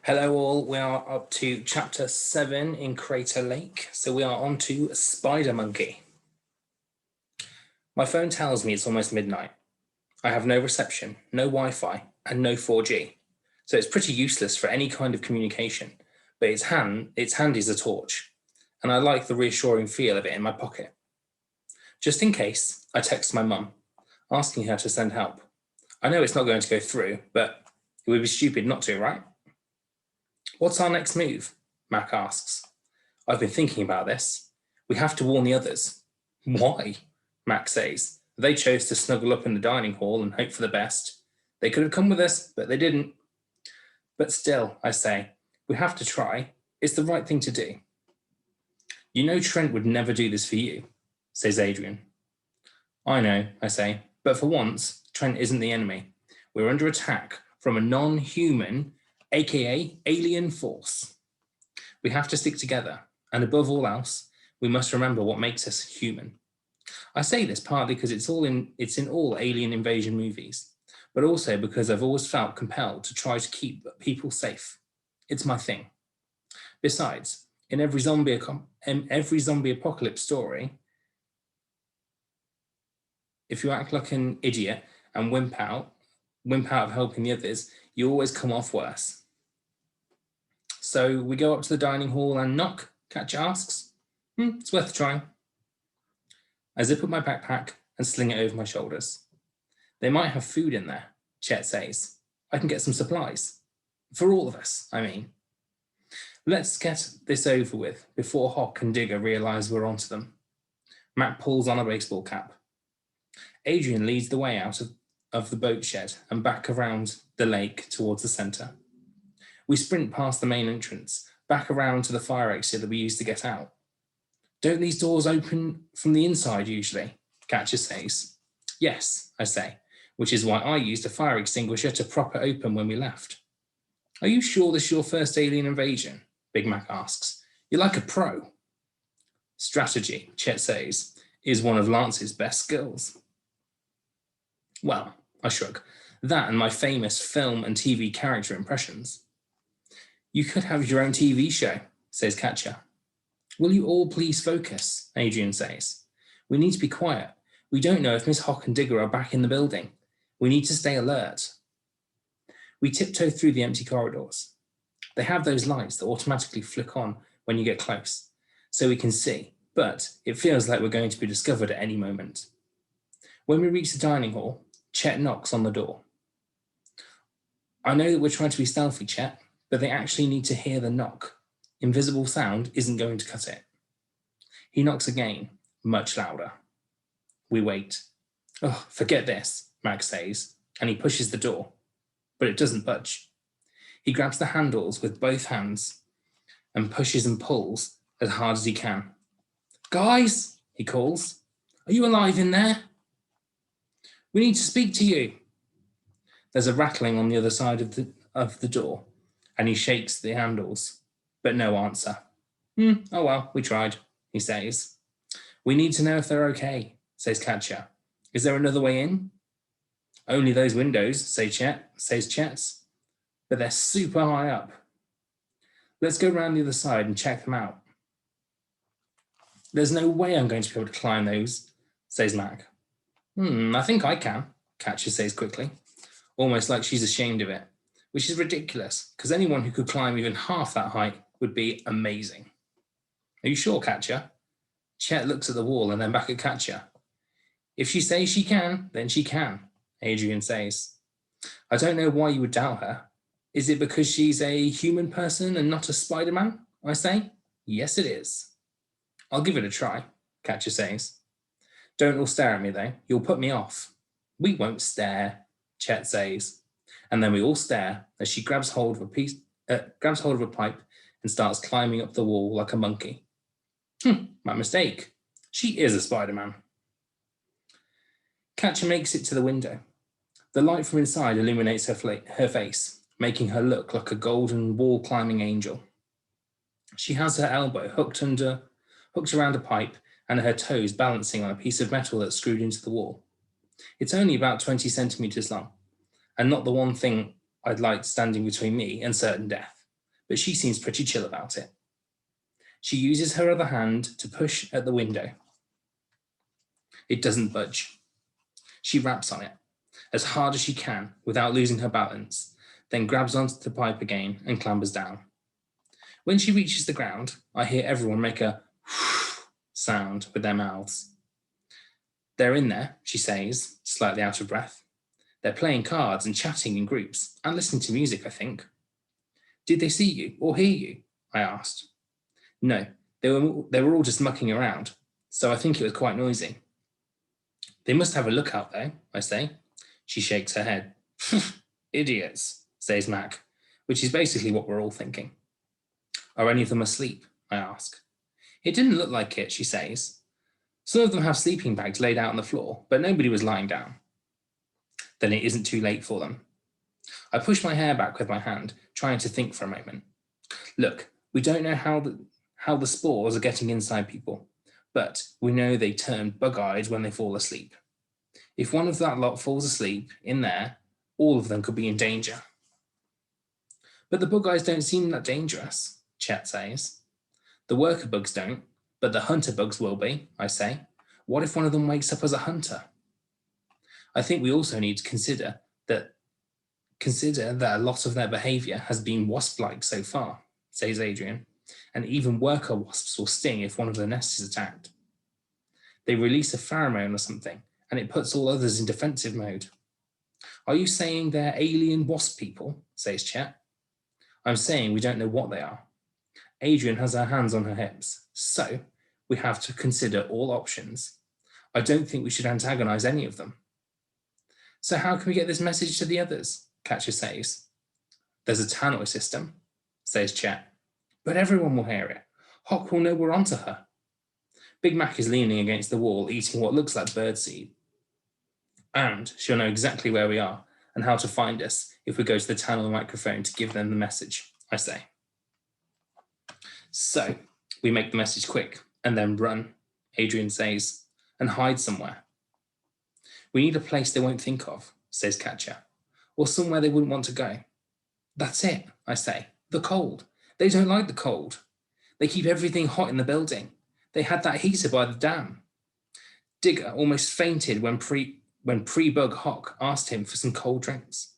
Hello all, we are up to chapter 7 in Crater Lake, so we are on to Spider Monkey. My phone tells me it's almost midnight. I have no reception, no Wi-Fi, and no 4G, so it's pretty useless for any kind of communication, but it's handy as a torch, and I like the reassuring feel of it in my pocket. Just in case, I text my mum, asking her to send help. I know it's not going to go through, but it would be stupid not to, right? What's our next move? Mac asks. I've been thinking about this. We have to warn the others. Why? Mac says. They chose to snuggle up in the dining hall and hope for the best. They could have come with us, but they didn't. But still, I say, we have to try. It's the right thing to do. You know Trent would never do this for you, says Adrian. I know, I say, but for once, Trent isn't the enemy. We're under attack from a non-human, aka alien force. We have to stick together, and above all else, we must remember what makes us human. I say this partly because it's in all alien invasion movies, but also because I've always felt compelled to try to keep people safe. It's my thing. Besides, in every zombie apocalypse story, if you act like an idiot and wimp out of helping the others, you always come off worse. So we go up to the dining hall and knock, Catcher asks. It's worth trying. I zip up my backpack and sling it over my shoulders. They might have food in there, Chet says. I can get some supplies. For all of us, I mean. Let's get this over with before Hock and Digger realise we're onto them. Matt pulls on a baseball cap. Adrian leads the way out of the boat shed and back around the lake towards the centre. We sprint past the main entrance, back around to the fire exit that we used to get out. Don't these doors open from the inside usually? Catcher says. Yes, I say, which is why I used a fire extinguisher to prop it open when we left. Are you sure this is your first alien invasion? Big Mac asks. You're like a pro. Strategy, Chet says, is one of Lance's best skills. Well, I shrug. That and my famous film and TV character impressions. You could have your own TV show, says Catcher. Will you all please focus, Adrian says. We need to be quiet. We don't know if Miss Hock and Digger are back in the building. We need to stay alert. We tiptoe through the empty corridors. They have those lights that automatically flick on when you get close, so we can see, but it feels like we're going to be discovered at any moment. When we reach the dining hall, Chet knocks on the door. I know that we're trying to be stealthy, Chet, but they actually need to hear the knock. Invisible sound isn't going to cut it. He knocks again, much louder. We wait. Oh, forget this, Max says, and he pushes the door, but it doesn't budge. He grabs the handles with both hands and pushes and pulls as hard as he can. Guys, he calls, are you alive in there? We need to speak to you. There's a rattling on the other side of the door, and he shakes the handles, but no answer. Oh well, we tried, he says. We need to know if they're okay, says Catcher. Is there another way in? Only those windows, says Chet, but they're super high up. Let's go round the other side and check them out. There's no way I'm going to be able to climb those, says Mac. I think I can, Catcher says quickly, almost like she's ashamed of it, which is ridiculous, because anyone who could climb even half that height would be amazing. Are you sure, Catcher? Chet looks at the wall and then back at Catcher. If she says she can, then she can, Adrian says. I don't know why you would doubt her. Is it because she's a human person and not a Spider-Man? I say. Yes, it is. I'll give it a try, Catcher says. Don't all stare at me, though. You'll put me off. We won't stare, Chet says. And then we all stare as she grabs hold of a pipe and starts climbing up the wall like a monkey. My mistake. She is a Spider-Man. Catcher makes it to the window. The light from inside illuminates her face, making her look like a golden wall-climbing angel. She has her elbow hooked around a pipe and her toes balancing on a piece of metal that's screwed into the wall. It's only about 20 centimeters long, and not the one thing I'd like standing between me and certain death. but she seems pretty chill about it. She uses her other hand to push at the window. It doesn't budge. She raps on it as hard as she can without losing her balance, then grabs onto the pipe again and clambers down. When she reaches the ground, I hear everyone make a sound with their mouths. They're in there, she says, slightly out of breath. They're playing cards and chatting in groups and listening to music, I think. Did they see you or hear you? I asked. No, they were all just mucking around, so I think it was quite noisy. They must have a lookout though, I say. She shakes her head. Idiots, says Mac, which is basically what we're all thinking. Are any of them asleep? I ask. It didn't look like it, she says. Some of them have sleeping bags laid out on the floor, but nobody was lying down. Then it isn't too late for them. I push my hair back with my hand, trying to think for a moment. Look, we don't know how the spores are getting inside people, but we know they turn bug-eyed when they fall asleep. If one of that lot falls asleep in there, all of them could be in danger. But the bug-eyes don't seem that dangerous, Chet says. The worker bugs don't, but the hunter bugs will be, I say. What if one of them wakes up as a hunter? I think we also need to consider that a lot of their behaviour has been wasp-like so far, says Adrian, and even worker wasps will sting if one of their nests is attacked. They release a pheromone or something, and it puts all others in defensive mode. Are you saying they're alien wasp people, says Chet. I'm saying we don't know what they are. Adrian has her hands on her hips, so we have to consider all options. I don't think we should antagonise any of them. So how can we get this message to the others? Catcher says. There's a tannoy system, says Chet. But everyone will hear it. Hawk will know we're onto her. Big Mac is leaning against the wall, eating what looks like birdseed. And she'll know exactly where we are and how to find us if we go to the tannoy microphone to give them the message, I say. So we make the message quick and then run, Adrian says, and hide somewhere. We need a place they won't think of, says Catcher, or somewhere they wouldn't want to go. That's it, I say. The cold. They don't like the cold. They keep everything hot in the building. They had that heater by the dam. Digger almost fainted when pre-bug Hawk asked him for some cold drinks.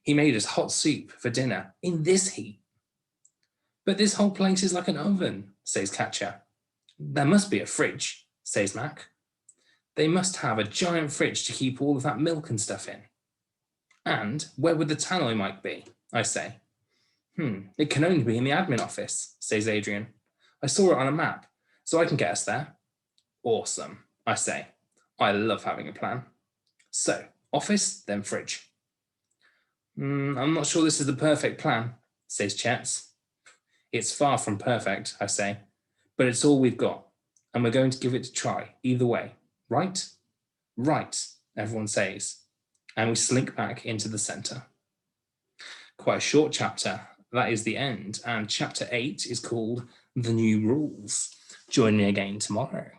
He made us hot soup for dinner in this heat. But this whole place is like an oven, says Catcher. There must be a fridge, says Mac. They must have a giant fridge to keep all of that milk and stuff in. And where would the tannoy mic be? I say. It can only be in the admin office, says Adrian. I saw it on a map, so I can get us there. Awesome, I say. I love having a plan. So, office, then fridge. I'm not sure this is the perfect plan, says Chet. It's far from perfect, I say, but it's all we've got, and we're going to give it a try, either way. Right? Right, everyone says, and we slink back into the centre. Quite a short chapter. That is the end, and chapter 8 is called The New Rules. Join me again tomorrow.